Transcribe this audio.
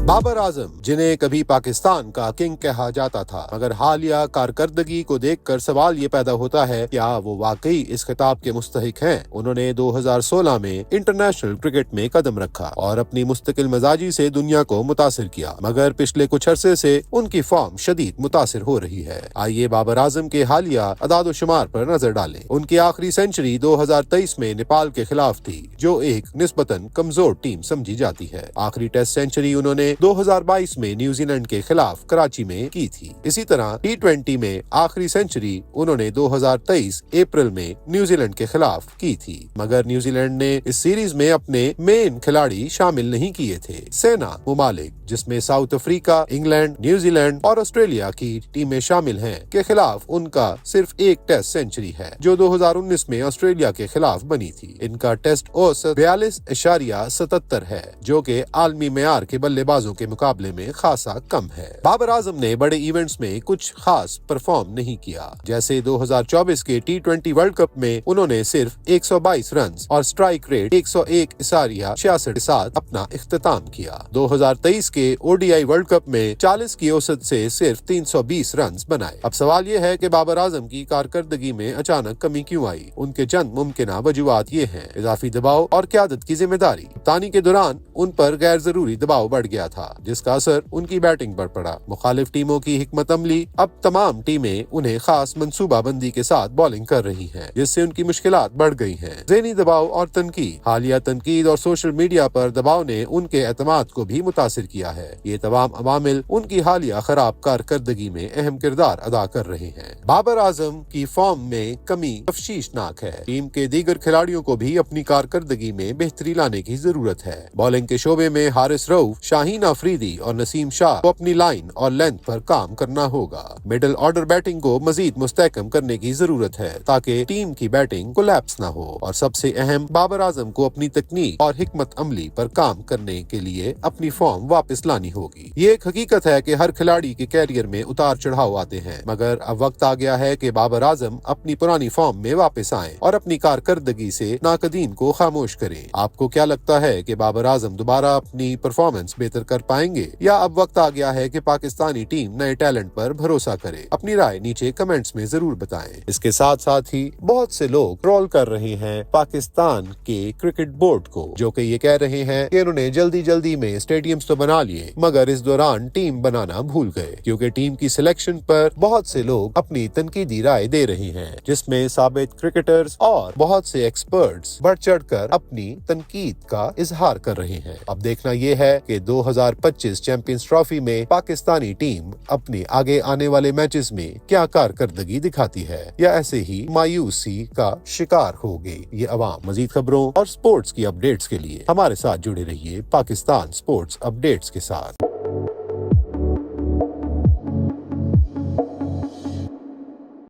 बाबर आजम, जिन्हें कभी पाकिस्तान का किंग कहा जाता था, मगर हालिया कारकर्दगी को देखकर सवाल ये पैदा होता है क्या वो वाकई इस खिताब के मुस्तहिक हैं। उन्होंने 2016 में इंटरनेशनल क्रिकेट में कदम रखा और अपनी मुस्तकिल मिजाजी से दुनिया को मुतासिर किया, मगर पिछले कुछ अरसे से उनकी फॉर्म शदीद मुतासिर हो रही है। आइए बाबर आजम के हालिया अदाद शुमार पर नजर डालें। उनकी आखिरी सेंचुरी 2023 में नेपाल के खिलाफ थी, जो एक निस्बतन कमजोर टीम समझी जाती है। आखिरी टेस्ट सेंचुरी उन्होंने 2022 में न्यूजीलैंड के खिलाफ कराची में की थी। इसी तरह T20 में आखिरी सेंचुरी उन्होंने 2023 अप्रैल में न्यूजीलैंड के खिलाफ की थी, मगर न्यूजीलैंड ने इस सीरीज में अपने मेन खिलाड़ी शामिल नहीं किए थे। सेना मुमालिक, जिसमें साउथ अफ्रीका, इंग्लैंड, न्यूजीलैंड और ऑस्ट्रेलिया की टीमें शामिल हैं, के खिलाफ उनका सिर्फ एक टेस्ट सेंचुरी है, जो 2019 में ऑस्ट्रेलिया के खिलाफ बनी थी। इनका टेस्ट औसत 42.77 है, जो कि आलमी मेयार के बल्लेबाजों के मुकाबले में खासा कम है। बाबर आजम ने बड़े इवेंट्स में कुछ खास परफॉर्म नहीं किया, जैसे 2024 के T20 वर्ल्ड कप में उन्होंने सिर्फ 122 रन और स्ट्राइक रेट 101 इशारिया 66 के साथ अपना इख्तिताम किया। 2023 के ODI वर्ल्ड कप में 40 की औसत से सिर्फ 320 रन बनाए। अब सवाल ये है कि बाबर आजम की कारकर्दगी में अचानक कमी क्यों आई। उनके चंद मुमकिन वजूहात ये हैं: इजाफी दबाव और क़यादत की जिम्मेदारी। कप्तानी के दौरान उन पर गैर जरूरी दबाव बढ़ गया था, जिसका असर उनकी बैटिंग पर पड़ा। मुखालिफ टीमों की हिकमत अमली, अब तमाम टीमें उन्हें खास मंसूबाबंदी के साथ बॉलिंग कर रही हैं, जिससे उनकी मुश्किलात बढ़ गई हैं। ज़हनी दबाव और तनकीद। हालिया तनकीद और सोशल मीडिया पर दबाव ने उनके एतमाद को भी मुतासिर किया है। ये तमाम अवामिल उनकी हालिया खराब कारकर्दगी में अहम किरदार अदा कर रहे हैं। बाबर आजम की फॉर्म में कमी अफसोसनाक है। टीम के दीगर खिलाड़ियों को भी अपनी कारकर्दगी में बेहतरी लाने की जरूरत है। बॉलिंग के शोबे में हारिस रऊफ, शाहीन अफरीदी और नसीम शाह को अपनी लाइन और लेंथ पर काम करना होगा। मिडिल ऑर्डर बैटिंग को मजीद मुस्तहकम करने की जरूरत है, ताकि टीम की बैटिंग कोलैप्स ना हो। और सबसे अहम, बाबर आजम को अपनी तकनीक और हिकमत अमली पर काम करने के लिए अपनी फॉर्म वापस लानी होगी। ये एक हकीकत है कि हर खिलाड़ी के कैरियर में उतार चढ़ाव आते हैं, मगर अब वक्त आ गया है कि बाबर आजम अपनी पुरानी फॉर्म में वापस आएं और अपनी कारकर्दगी से नाकदीन को खामोश करें। आपको क्या लगता है कि बाबर आजम दोबारा अपनी परफॉर्मेंस बेहतर कर पाएंगे, या अब वक्त आ गया है कि पाकिस्तानी टीम नए टैलेंट पर भरोसा करे? अपनी राय नीचे कमेंट्स में जरूर बताएं। इसके साथ साथ ही बहुत से लोग ट्रोल कर रहे हैं पाकिस्तान के क्रिकेट बोर्ड को, जो कि ये कह रहे हैं कि उन्होंने जल्दी में स्टेडियम्स तो बना लिए, मगर इस दौरान टीम बनाना भूल गए, क्योंकि टीम की सिलेक्शन पर बहुत से लोग अपनी तनकीदी राय दे रहे हैं, जिसमें साबित क्रिकेटर्स और बहुत से एक्सपर्ट्स बढ़ चढ़कर अपनी तनकीद का इजहार कर रहे हैं। अब देखना यह है कि 2025 चैंपियंस ट्रॉफी में पाकिस्तानी टीम अपने आगे आने वाले मैचेस में क्या कारकर्दगी दिखाती है, या ऐसे ही मायूसी का शिकार होगी ये अवाम। मजीद खबरों और स्पोर्ट्स की अपडेट्स के लिए हमारे साथ जुड़े रहिए पाकिस्तान स्पोर्ट्स अपडेट्स के साथ।